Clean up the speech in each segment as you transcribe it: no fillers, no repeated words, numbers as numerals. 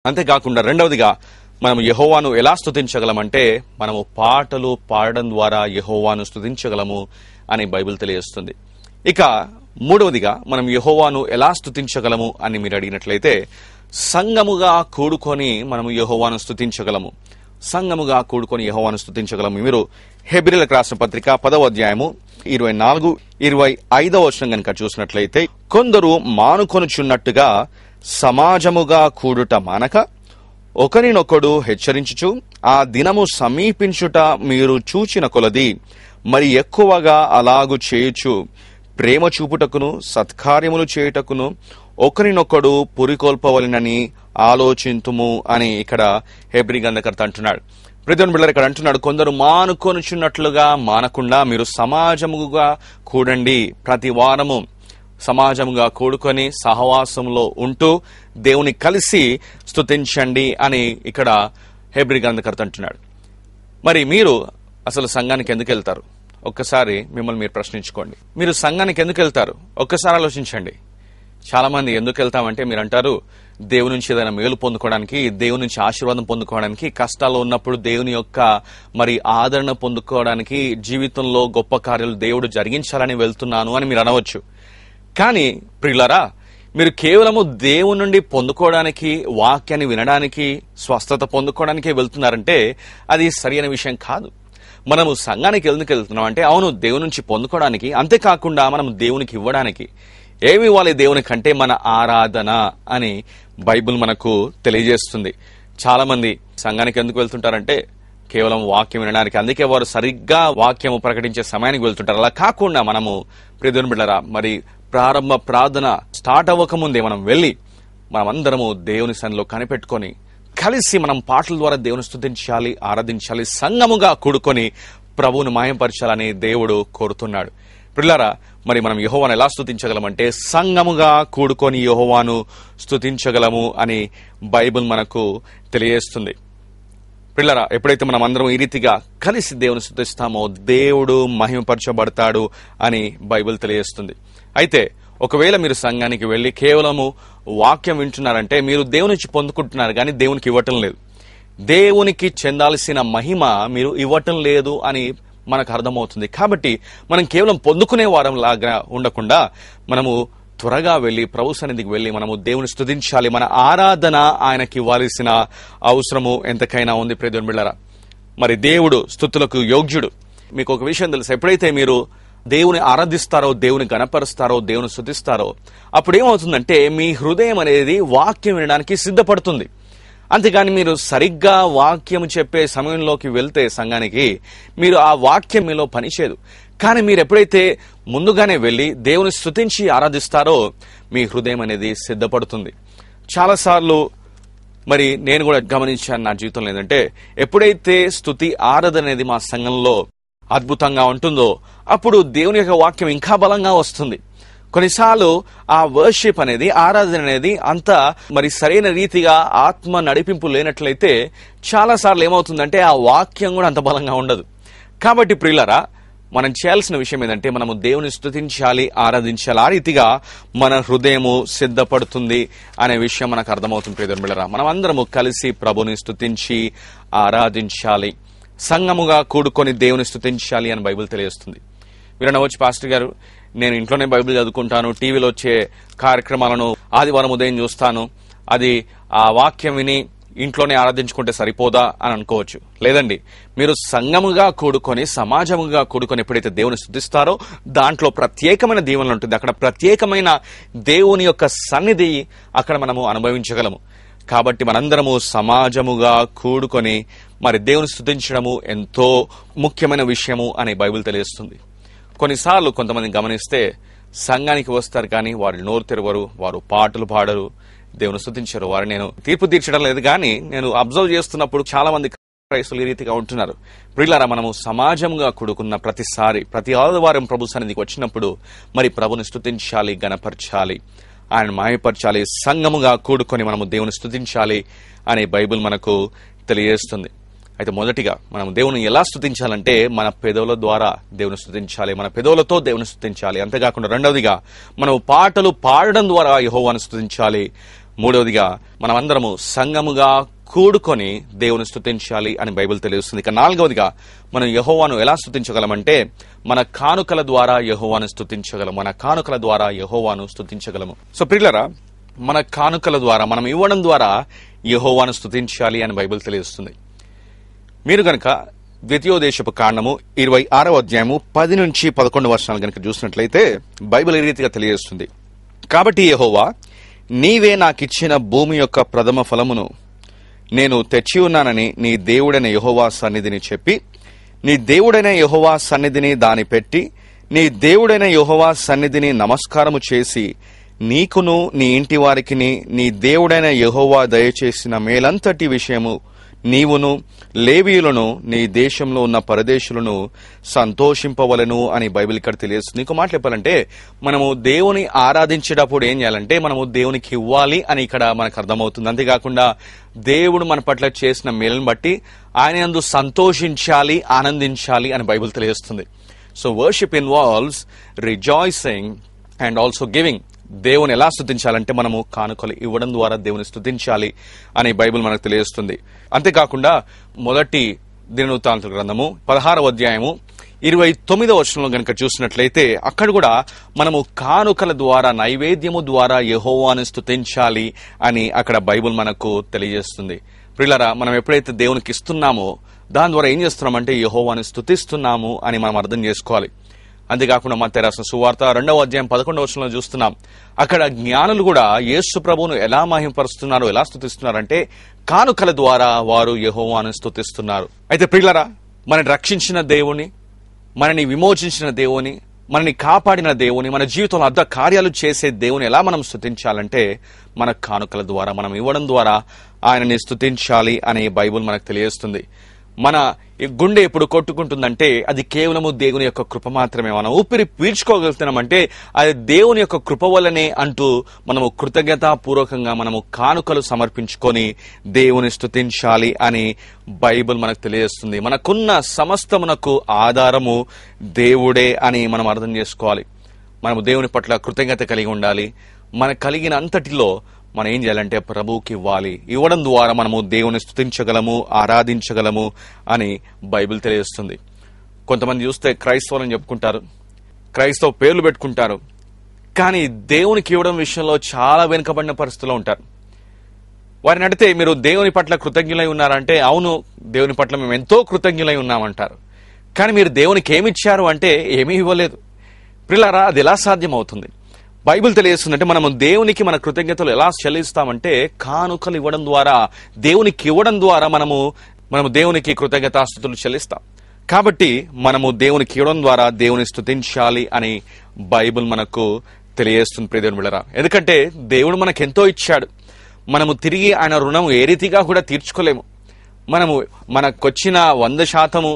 అంతేకాకుండా రెండవదిగా మనం యెహోవాను ఎలా స్తుతించగలమంటే మనము పాటలు పాడడం ద్వారా యెహోవాను స్తుతించగలము అని బైబిల్ తెలియజేస్తుంది. ఇక మూడవదిగా మనం యెహోవాను ఎలా స్తుతించగలము అని మీరు అడిగినట్లయితే సంఘముగా కూడుకొని మనము యెహోవాను స్తుతించగలము. సంఘముగా కూడుకొని యెహోవాను స్తుతించగలము. మీరు హెబ్రీయులకు రాసిన పత్రిక 10వ అధ్యాయము 24, 25వ వచనం గనుక చూసినట్లయితే, కొందరు మానుకొనుచున్నట్టుగా సమాజముగా కూడుట మానక ఒకరినొకడు హెచ్చరించుచు ఆ దినము సమీపించుట మీరు చూచిన కొలది మరి ఎక్కువగా అలాగు చేయుచు ప్రేమ చూపుటకును సత్కార్యములు చేయుటకును ఒకరినొకడు పురికొల్పవలెనని ఆలోచింతుము అని ఇక్కడ హెబ్రీ గ్రంథకర్త అంటున్నాడు. ప్రియమైన బిడ్డలారా, ఇక్కడ అంటున్నాడు, కొందరు మానుకొనుచున్నట్లుగా మానకుండా మీరు సమాజముగా కూడండి. ప్రతి వారము సమాజముగా కూడుకొని సహవాసంలో ఉంటూ దేవుని కలిసి స్తుతించండి అని ఇక్కడ హెబ్రీ గ్రంథకర్త అంటున్నాడు. మరి మీరు అసలు సంఘానికి ఎందుకు వెళ్తారు? ఒక్కసారి మిమ్మల్ని మీరు ప్రశ్నించుకోండి. మీరు సంఘానికి ఎందుకు వెళ్తారు? ఒక్కసారి ఆలోచించండి. చాలా మంది ఎందుకు వెళ్తామంటే మీరు అంటారు, దేవుని నుంచి ఏదైనా మేలు పొందుకోవడానికి, దేవుని నుంచి ఆశీర్వాదం పొందుకోవడానికి, కష్టాల్లో ఉన్నప్పుడు దేవుని యొక్క మరి ఆదరణ పొందుకోవడానికి, జీవితంలో గొప్ప కార్యాలు దేవుడు జరిగించాలని వెళ్తున్నాను అని మీరు అనవచ్చు. కానీ ప్రియులారా, మీరు కేవలము దేవుని నుండి పొందుకోవడానికి, వాక్యాన్ని వినడానికి, స్వస్థత పొందుకోవడానికి వెళ్తున్నారంటే అది సరైన విషయం కాదు. మనము సంఘానికి ఎందుకు వెళ్తున్నాం అంటే అవును, దేవుని నుంచి పొందుకోవడానికి, అంతేకాకుండా మనం దేవునికి ఇవ్వడానికి. ఏమి ఇవ్వాలి దేవునికి అంటే మన ఆరాధన అని బైబిల్ మనకు తెలియజేస్తుంది. చాలా మంది సంఘానికి ఎందుకు వెళ్తుంటారంటే కేవలం వాక్యం వినడానికి, అందుకే వారు సరిగ్గా వాక్యము ప్రకటించే సమయానికి వెళ్తుంటారు. అలా కాకుండా మనము ప్రియమైన బిడ్డలారా, మరి ప్రారంభ ప్రార్థన స్టార్ట్ అవ్వకముందే మనం వెళ్ళి మనమందరము దేవుని సన్నిధిలో కనిపెట్టుకొని కలిసి మనం పాటల ద్వారా దేవుని స్తుతించాలి, ఆరాధించాలి, సంఘముగా కూడుకొని ప్రభువును మాయంపరచాలని దేవుడు కోరుతున్నాడు. ప్రియులారా, మరి మనం యెహోవాను ఎలా స్తుతించగలమంటే సంఘముగా కూడుకొని యెహోవాను స్తుతించగలము అని బైబిల్ మనకు తెలియజేస్తుంది. ప్రియులారా, ఎప్పుడైతే మనం అందరం ఈ రీతిగా కలిసి దేవుని స్తుతిస్తామో దేవుడు మహిమపరచబడతాడు అని బైబిల్ తెలియజేస్తుంది. అయితే ఒకవేళ మీరు సంఘానికి వెళ్లి కేవలము వాక్యం వింటున్నారంటే మీరు దేవుని నుంచి పొందుకుంటున్నారు కానీ దేవునికి ఇవ్వటం లేదు. దేవునికి చెందాల్సిన మహిమ మీరు ఇవ్వటం లేదు అని మనకు అర్థమవుతుంది. కాబట్టి మనం కేవలం పొందుకునే వారం లాగా ఉండకుండా మనము త్వరగా వెళ్లి ప్రభు సన్నిధికి వెళ్లి మనము దేవుని స్తుతించాలి. మన ఆరాధన ఆయనకి ఇవ్వాల్సిన అవసరము ఎంతకైనా ఉంది. ప్రియమైన బిడ్డలారా, మరి దేవుడు స్తుతులకు యోగ్యుడు. మీకు ఒక విషయం తెలుసు, ఎప్పుడైతే మీరు దేవుని ఆరాధిస్తారో, దేవుని గణపరుస్తారో, దేవుని స్తుతిస్తారో, అప్పుడు ఏమవుతుందంటే మీ హృదయం అనేది వాక్యం వినడానికి సిద్ధపడుతుంది. అంతేగాని మీరు సరిగ్గా వాక్యం చెప్పే సమయంలోకి వెళ్తే సంఘానికి మీరు ఆ వాక్యం మీలో పనిచేయదు. కానీ మీరు ఎప్పుడైతే ముందుగానే వెళ్లి దేవుని స్తుతించి ఆరాధిస్తారో మీ హృదయం అనేది సిద్ధపడుతుంది. చాలాసార్లు మరి నేను కూడా గమనించాను నా జీవితంలో, ఏంటంటే ఎప్పుడైతే స్తుతి ఆరాధన అనేది మా సంఘంలో అద్భుతంగా ఉంటుందో అప్పుడు దేవుని యొక్క వాక్యం ఇంకా బలంగా వస్తుంది. కొన్నిసార్లు ఆ వర్షిప్ అనేది, ఆరాధన అనేది అంత మరి సరైన రీతిగా ఆత్మ నడిపింపు లేనట్లయితే చాలాసార్లు ఏమవుతుందంటే ఆ వాక్యం కూడా అంత బలంగా ఉండదు. కాబట్టి ప్రియులారా, మనం చేయాల్సిన విషయం ఏంటంటే మనము దేవుని స్తుతించాలి, ఆరాధించాలి. ఆ రీతిగా మన హృదయము సిద్ధపడుతుంది అనే విషయం మనకు అర్థమవుతుంది. ప్రియమైన బిడ్డలారా, మనం అందరము కలిసి ప్రభుని స్తుతించి ఆరాధించాలి, సంఘముగా కూడుకొని దేవుని స్తుతించాలి అని బైబిల్ తెలియజేస్తుంది. మీరు అనవచ్చు, పాస్టర్ గారు నేను ఇంట్లోనే బైబిల్ చదువుకుంటాను, టీవీలో వచ్చే కార్యక్రమాలను ఆదివారం ఉదయం చూస్తాను, అది ఆ వాక్యం విని ఇంట్లోనే ఆరాధించుకుంటే సరిపోదా అని అనుకోవచ్చు. లేదండి, మీరు సంఘముగా కూడుకొని సమాజముగా కూడుకొని ఎప్పుడైతే దేవుని స్తుతిస్తారో దాంట్లో ప్రత్యేకమైన దీవెనలు ఉంటుంది. అక్కడ ప్రత్యేకమైన దేవుని యొక్క సన్నిధి అక్కడ మనము అనుభవించగలము. కాబట్టి మనందరము సమాజముగా కూడుకొని మరి దేవుని స్తుతించడము ఎంతో ముఖ్యమైన విషయము అని బైబిల్ తెలియజేస్తుంది. కొన్నిసార్లు కొంతమంది గమనిస్తే సంఘానికి వస్తారు కానీ వారు నోరు తెరవరు, వారు పాటలు పాడరు, దేవుని స్తుతించరు. వారు నేను తీర్పు తీర్చడం లేదు కానీ నేను అబ్జర్వ్ చేస్తున్నప్పుడు చాలా మంది క్రైస్తవులు ఈ రీతిగా ఉంటున్నారు. ప్రియులారా, మనము సమాజంగా కూడుకున్న ప్రతిసారి ప్రతి ఆదివారం ప్రభు సన్నిధికి వచ్చినప్పుడు మరి ప్రభుని స్తుతించాలి, గణపరచాలి, ఆయన మాయపరచాలి, సంఘముగా కూడుకొని మనము దేవుని స్తుతించాలి అని బైబిల్ మనకు తెలియజేస్తుంది. అయితే మొదటిగా మనం దేవుని ఎలా స్తుతించాలంటే మన పెదవుల ద్వారా దేవుని స్తుతించాలి, మన పెదవులతో దేవుని స్తుతించాలి. అంతేకాకుండా రెండవదిగా మనం పాటలు పాడడం ద్వారా యెహోవాను స్తుతించాలి. మూడవదిగా మనమందరము సంఘముగా కూడుకొని దేవుని స్తుతించాలి అని బైబిల్ తెలియజేస్తుంది. ఇక నాలుగవదిగా మనం యెహోవాను ఎలా స్తుతించగలమంటే మన కానుకల ద్వారా యెహోవాను స్తుతించగలం. మన కానుకల ద్వారా యెహోవాను స్తుతించగలము. సో ప్రియులారా, మన కానుకల ద్వారా మనం ఇవ్వడం ద్వారా యెహోవాను స్తుతించాలి అని బైబిల్ తెలియజేస్తుంది. మీరు గనక ద్వితీయోపదేశపు కాండము 26వ అధ్యాయము 10 నుంచి 11 వచనాలు గనక చూసినట్లయితే బైబిల్ ఈ రీతిగా తెలియజేస్తుంది. కాబట్టి యెహోవా, నీవే నాకిచ్చిన భూమి యొక్క ప్రథమ ఫలమును నేను తెచ్చి ఉన్నానని నీ దేవుడైన యెహోవా సన్నిధిని చెప్పి, నీ దేవుడైన యెహోవా సన్నిధిని దాని పెట్టి, నీ దేవుడైన యెహోవా సన్నిధిని నమస్కారము చేసి, నీకును నీ ఇంటి వారికిని నీ దేవుడైన యెహోవా దయచేసిన మేలంతటి విషయము నీవును లేవీయులను నీ దేశంలో ఉన్న పరదేశులను సంతోషింపవలను అని బైబిల్ ఇక్కడ తెలియజేస్తుంది. ఇంకో మాట చెప్పాలంటే మనము దేవుని ఆరాధించేటప్పుడు ఏం చేయాలంటే మనము దేవునికి ఇవ్వాలి అని ఇక్కడ మనకు అర్థమవుతుంది. అంతేకాకుండా దేవుడు మన పట్ల చేసిన మేలను బట్టి ఆయన యందు సంతోషించాలి, ఆనందించాలి అని బైబిల్ తెలియజేస్తుంది. So worship involves rejoicing and also giving. దేవుని ఎలా స్తుతించాలంటే మనము కానుకలు ఇవ్వడం ద్వారా దేవుని స్తుతించాలి అని బైబిల్ మనకు తెలియజేస్తుంది. అంతేకాకుండా మొదటి దినవృత్తాంతాల గ్రంథము 16వ అధ్యాయము 29వ వచనంలో గనక చూసినట్లయితే అక్కడ కూడా మనము కానుకల ద్వారా నైవేద్యము ద్వారా యెహోవాను స్తుతించాలి అని అక్కడ బైబిల్ మనకు తెలియజేస్తుంది. ప్రియులారా, మనం ఎప్పుడైతే దేవునికి ఇస్తున్నామో దాని ద్వారా ఏం చేస్తున్నామంటే యెహోవాను స్తుతిస్తున్నాము అని మనం అర్థం చేసుకోవాలి. అంతేకాకుండా మత్తయి రాసిన సువార్త 2వ అధ్యాయం 11వ వచనంలో చూస్తున్నాం. అక్కడ జ్ఞానులు కూడా యేసు ప్రభువును ఎలా మహిమపరుస్తున్నారు, ఎలా స్తుతిస్తున్నారంటే కానుకల ద్వారా వారు యెహోవాను స్తుతిస్తున్నారు. అయితే ప్రియులారా, మనని రక్షించిన దేవుని, మనని విమోచించిన దేవుని, మనని కాపాడిన దేవుని, మన జీవితంలో అద్భుత కార్యాలు చేసే దేవుని ఎలా మనం స్తుతించాలంటే మన కానుకల ద్వారా, మనం ఇవ్వడం ద్వారా ఆయనని స్తుతించాలి అనే బైబిల్ మనకు తెలియజేస్తుంది. మన గుండె ఎప్పుడు కొట్టుకుంటుందంటే అది కేవలము దేవుని యొక్క కృప మాత్రమే. మనం ఊపిరి పీల్చుకోగలుగుతున్నామంటే అది దేవుని యొక్క కృప వల్లనే అంటూ మనము కృతజ్ఞతాపూర్వకంగా మనము కానుకలు సమర్పించుకొని దేవుని స్తుతించాలి అని బైబిల్ మనకు తెలియజేస్తుంది. మనకున్న సమస్తమునకు ఆధారము దేవుడే అని మనం అర్థం చేసుకోవాలి. మనము దేవుని పట్ల కృతజ్ఞత కలిగి ఉండాలి. మనకు కలిగిన అంతటిలో మనం ఏం చేయాలంటే ప్రభువుకి ఇవ్వాలి. ఇవ్వడం ద్వారా మనము దేవుని స్తుతించగలము, ఆరాధించగలము అని బైబిల్ తెలియజేస్తుంది. కొంతమంది చూస్తే క్రైస్తవులని చెప్పుకుంటారు, క్రైస్తవ పేర్లు పెట్టుకుంటారు, కానీ దేవునికి ఇవ్వడం విషయంలో చాలా వెనుకబడిన పరిస్థితిలో ఉంటారు. వారిని అడిగితే మీరు దేవుని పట్ల కృతజ్ఞులై ఉన్నారంటే అవును, దేవుని పట్ల మేము ఎంతో కృతజ్ఞులై ఉన్నామంటారు. కానీ మీరు దేవునికి ఏమిచ్చారు అంటే ఏమీ ఇవ్వలేదు. ప్రియులారా, అది ఎలా సాధ్యం అవుతుంది? బైబిల్ తెలియజేస్తుందంటే మనము దేవునికి మన కృతజ్ఞతలు ఎలా చెల్లిస్తామంటే కానుకలు ఇవ్వడం ద్వారా, దేవునికి ఇవ్వడం ద్వారా మనము దేవునికి కృతజ్ఞతాస్తుతులు చెల్లిస్తాం. కాబట్టి మనము దేవునికి ఇవ్వడం ద్వారా దేవుని స్తుతించాలి అని బైబిల్ మనకు తెలియజేస్తుంది. ప్రియదేవుని బిడ్డలారా, ఎందుకంటే దేవుడు మనకు ఎంతో ఇచ్చాడు. మనము తిరిగి ఆయన రుణం ఏ రీతిగా కూడా తీర్చుకోలేము. మనకొచ్చిన 100%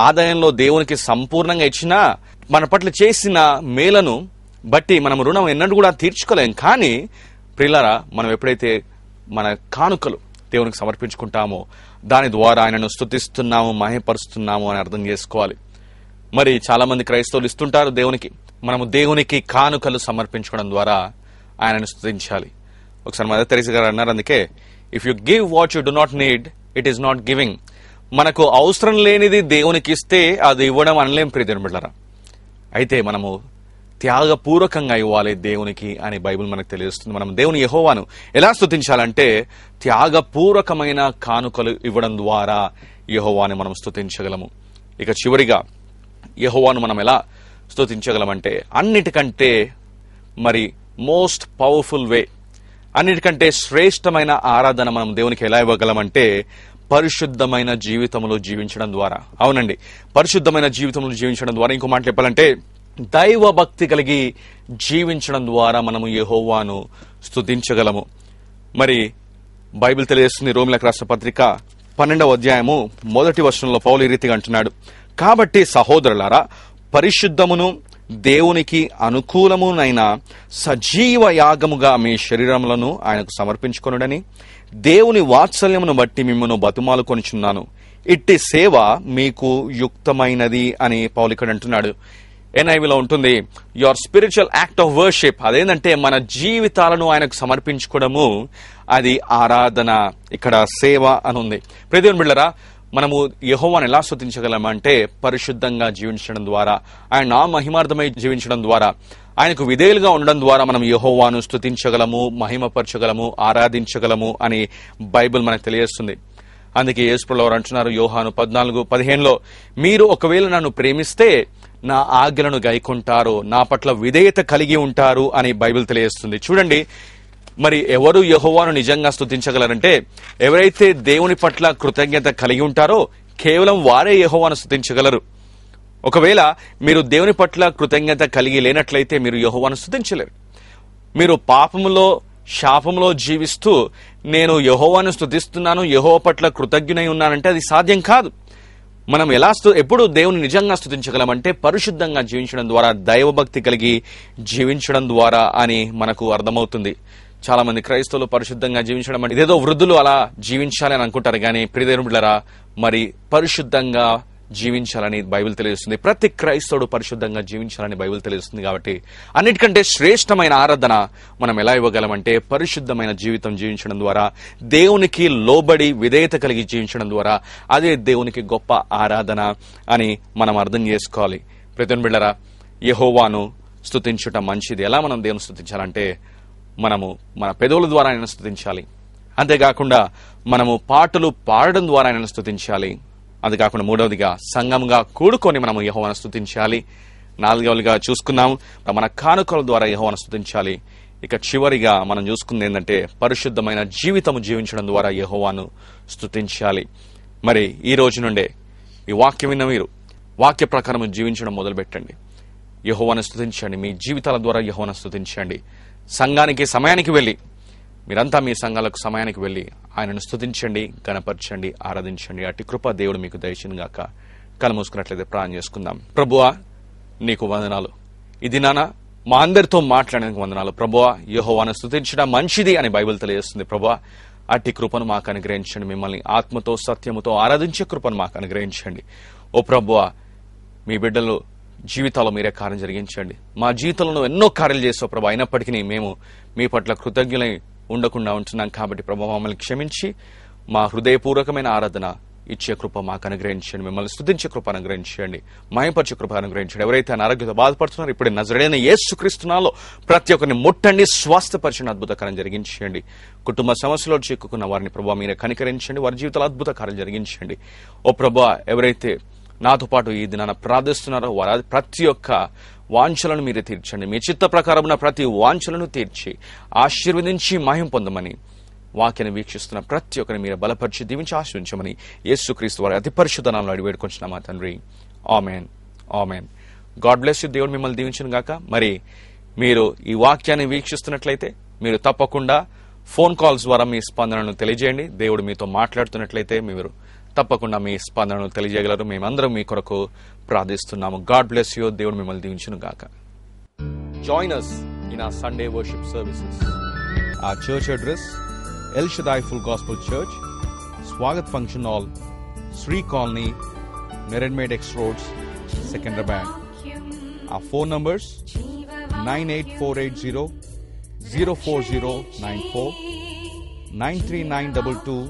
ఆదాయంలో దేవునికి సంపూర్ణంగా ఇచ్చినా మన పట్ల చేసిన మేలను బట్టి మనం రుణం ఎన్నడూ కూడా తీర్చుకోలేం. కానీ ప్రియులారా, మనం ఎప్పుడైతే మన కానుకలు దేవునికి సమర్పించుకుంటామో దాని ద్వారా ఆయనను స్తుతిస్తున్నాము, మహిమపరుస్తున్నాము అని అర్థం చేసుకోవాలి. మరి చాలా మంది క్రైస్తవులు ఇస్తుంటారు దేవునికి. మనము దేవునికి కానుకలు సమర్పించుకోవడం ద్వారా ఆయనను స్తుతించాలి. ఒకసారి మదర్ తెరెసా గారు అన్నారు, అందుకే if you give what you do not need it is not giving. మనకు అవసరం లేనిది దేవునికి ఇస్తే అది ఇవ్వడం అనలేం ప్రియదేవుని బిడ్డలారా. అయితే మనము త్యాగపూర్వకంగా ఇవ్వాలి దేవునికి అని బైబిల్ మనకు తెలియజేస్తుంది. మనం దేవుని యెహోవాను ఎలా స్తుతించాలంటే త్యాగపూర్వకమైన కానుకలు ఇవ్వడం ద్వారా యెహోవాని మనం స్తుతించగలము. ఇక చివరిగా యెహోవాను మనం ఎలా స్తుతించగలమంటే అన్నిటికంటే మరి మోస్ట్ పవర్ఫుల్ వే, అన్నిటికంటే శ్రేష్టమైన ఆరాధన మనం దేవునికి ఎలా ఇవ్వగలమంటే పరిశుద్ధమైన జీవితంలో జీవించడం ద్వారా. అవునండి, పరిశుద్ధమైన జీవితంలో జీవించడం ద్వారా. ఇంకో మాట చెప్పాలంటే దైవ భక్తి కలిగి జీవించడం ద్వారా మనము యెహోవాను స్తుతించగలము. మరి బైబిల్ తెలియజేస్తుంది, రోమీయులకు రాసిన పత్రిక 12వ అధ్యాయము 1వ వచనంలో పౌలు ఈ రీతిగా అంటున్నాడు, కాబట్టి సహోదరులారా, పరిశుద్ధమును దేవునికి అనుకూలమునైన సజీవ యాగముగా మీ శరీరములను ఆయనకు సమర్పించుకొనుడని దేవుని వాత్సల్యమును బట్టి మిమ్మల్ని బతుమాలుకొనిచున్నాను. ఇట్టి సేవ మీకు యుక్తమైనది అని పౌలు ఇక్కడ అంటున్నాడు. NIVలో ఉంటుంది your spiritual act of worship. అదేంటంటే మన జీవితాలను ఆయనకు సమర్పించుకోవడము, అది ఆరాధన, ఇక్కడ సేవ అని ఉంది. ప్రియదేవుని బిడ్డలారా, మనము యెహోవాను ఎలా స్తుతించగలమంటే పరిశుద్ధంగా జీవించడం ద్వారా, ఆయన మహిమార్థమై జీవించడం ద్వారా, ఆయనకు విధేయులుగా ఉండడం ద్వారా మనం యెహోవాను స్తుతించగలము, మహిమపరచగలము, ఆరాధించగలము అని బైబిల్ మనకు తెలియజేస్తుంది. అందుకే యేసుప్రభువు వారు అంటున్నారు యోహాను 14:15లో, మీరు ఒకవేళ నన్ను ప్రేమిస్తే నా ఆజ్ఞలను గైకొంటారు, నా పట్ల విధేయత కలిగి ఉంటారు అని బైబిల్ తెలియజేస్తుంది. చూడండి, మరి ఎవరు యెహోవాను నిజంగా స్తుతించగలరంటే ఎవరైతే దేవుని పట్ల కృతజ్ఞత కలిగి ఉంటారో కేవలం వారే యెహోవాను స్తుతించగలరు. ఒకవేళ మీరు దేవుని పట్ల కృతజ్ఞత కలిగి లేనట్లయితే మీరు యెహోవాను స్తుతించలేరు. మీరు పాపములో శాపంలో జీవిస్తూ నేను యెహోవాను స్తుతిస్తున్నాను, యెహోవా పట్ల కృతజ్ఞునై ఉన్నానంటే అది సాధ్యం కాదు. మనం ఎప్పుడు దేవుని నిజంగా స్తుతించగలమంటే పరిశుద్ధంగా జీవించడం ద్వారా, దైవభక్తి కలిగి జీవించడం ద్వారా అని మనకు అర్థమవుతుంది. చాలా మంది క్రైస్తవులు పరిశుద్ధంగా జీవించడం అంటే ఇదేదో వృద్ధులు అలా జీవించాలి అని అనుకుంటారు. కానీ ప్రియదేవుని బిడ్డలారా, మరి పరిశుద్ధంగా జీవించాలని బైబిల్ తెలియజేస్తుంది. ప్రతి క్రైస్తవుడు పరిశుద్ధంగా జీవించాలని బైబిల్ తెలియజేస్తుంది. కాబట్టి అన్నిటికంటే శ్రేష్టమైన ఆరాధన మనం ఎలా ఇవ్వగలమంటే పరిశుద్ధమైన జీవితం జీవించడం ద్వారా, దేవునికి లోబడి విధేయత కలిగి జీవించడం ద్వారా, అదే దేవునికి గొప్ప ఆరాధన అని మనం అర్థం చేసుకోవాలి. ప్రియదేవుని బిడ్డలారా, యెహోవాను స్తుతించుట మంచిది. ఎలా మనం దేవుని స్తుతించాలంటే మనము మన పెదవుల ద్వారా ఆయన స్తుతించాలి. అంతేకాకుండా మనము పాటలు పాడడం ద్వారా ఆయన స్తుతించాలి. అంతేకాకుండా మూడవదిగా సంఘంగా కూడుకొని మనము యెహోవాను స్తుతించాలి. నాలుగవదిగా చూసుకున్నాము మన కానుకల ద్వారా యెహోవాను స్తుతించాలి. ఇక చివరిగా మనం చూసుకుంది ఏంటంటే పరిశుద్ధమైన జీవితము జీవించడం ద్వారా యెహోవాను స్తుతించాలి. మరి ఈ రోజు నుండే ఈ వాక్యం విన్న మీరు వాక్య ప్రకారం జీవించడం మొదలుపెట్టండి. యెహోవాను స్తుతించండి. మీ జీవితాల ద్వారా యెహోవాను స్తుతించండి. సంఘానికి సమయానికి వెళ్ళి, మీరంతా మీ సంఘాలకు సమయానికి వెళ్ళి ఆయనను స్తుతించండి, గణపరచండి, ఆరాధించండి. అట్టి కృప దేవుడు మీకు దయచేయును గాక. కళ్ళు మూసుకున్నట్లయితే ప్రార్థన చేసుకుందాం. ప్రభువా, నీకు వందనాలు. ఇది నాన్న మా అందరితో మాట్లాడడానికి వందనాలు. ప్రభువా, యెహోవాను స్తుతించడం మంచిది అని బైబిల్ తెలియజేస్తుంది. ప్రభువా, అట్టి కృపను మాకు అనుగ్రహించండి. మిమ్మల్ని ఆత్మతో సత్యముతో ఆరాధించే కృపను మాకు అనుగ్రహించండి. ఓ ప్రభువా, మీ బిడ్డలు జీవితాల్లో మీరే కార్యం జరిగించండి. మా జీవితంలో ఎన్నో కార్యాలు చేసావు ప్రభా, అయినప్పటికీ మేము మీ పట్ల కృతజ్ఞులై ఉండకుండా ఉంటున్నాం. కాబట్టి ప్రభా, మమ్మల్ని క్షమించి మా హృదయపూర్వకమైన ఆరాధన ఇచ్చే కృప మాకు అనుగ్రహించండి. మిమ్మల్ని స్తుతించే కృప అనుగ్రహించండి. మహిమపరిచే కృప అనుగ్రహించండి. ఎవరైతే అనారోగ్యత బాధపడుతున్నారో ఇప్పుడు నజరేయుడైన యేసుక్రీస్తు నామములో ప్రతి ఒక్కరిని ముట్టండి, స్వస్థపరిచిన అద్భుత కార్యం జరిగించండి. కుటుంబ సమస్యలో చిక్కుకున్న వారిని ప్రభా మీరే కనికరించండి. వారి జీవితాల అద్భుత కార్యం జరిగించండి. ఓ ప్రభా, ఎవరైతే నాతో పాటు ఈ దినాన ప్రార్థిస్తున్నారో వారి ప్రతి ఒక్క వాంఛలను మీరే తీర్చండి. మీ చిత్త ప్రకారమున ప్రతి వాంఛలను తీర్చి ఆశీర్వదించి మహిమ పొందమని వాక్యాన్ని వీక్షిస్తున్న ప్రతి ఒక్కరిని మీరే బలపరిచి దీవించి ఆశీర్వించమని యేసుక్రీస్తు వారి అతి పరిశుద్ధ నామములో అడిగి వేడుకొంచున్నాం మా తండ్రి. ఆమేన్, ఆమేన్. God bless you. దేవుడు మిమ్మల్ని దీవించును గాక. మరి మీరు ఈ వాక్యాన్ని వీక్షిస్తున్నట్లయితే మీరు తప్పకుండా ఫోన్ కాల్స్ ద్వారా మీ స్పందనను తెలియజేయండి. దేవుడు మీతో మాట్లాడుతున్నట్లయితే మీరు తప్పకుండా మీ స్పందనను తెలియజేయగలరు. మేమందరం మీ కొరకు ప్రార్థిస్తున్నాము. God bless you. దేవుడు మిమ్మల్ని దీవించును గాక. Join us in our Sunday worship services. Our church address: El Shaddai Full Gospel Church, Swagat Function Hall, Sri Colony, Merenmed X Roads, Secunderabad. Our phone numbers: 98480 04094, 93922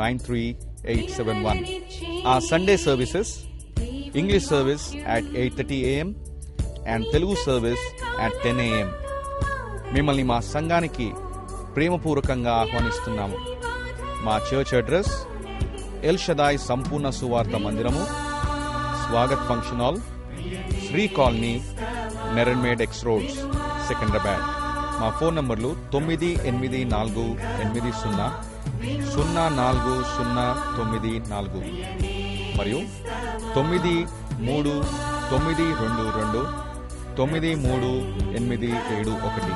93871. Our Sunday services: English service at 8:30 a.m. and Telugu service at 10 a.m. మిమ్మల్ని మా సంఘానికి ప్రేమపూర్వకంగా ఆహ్వానిస్తున్నాము. మా church address: L షదాయ్ సంపూర్ణ సువార్త మందిరము, Swagat function hall, Sri colony, మెరన్మేడ్ ఎక్స్ రోడ్స్, సికింద్రాబాద్. మా ఫోన్ నంబర్లు 9840040994 మరియు 9322938771.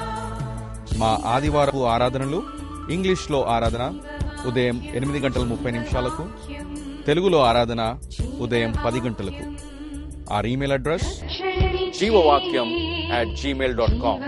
మా ఆదివారపు ఆరాధనలు: ఇంగ్లీష్లో ఆరాధన ఉదయం 8:30 తెలుగులో ఆరాధన ఉదయం 10 Our email address: jeevavakyam@gmail.com.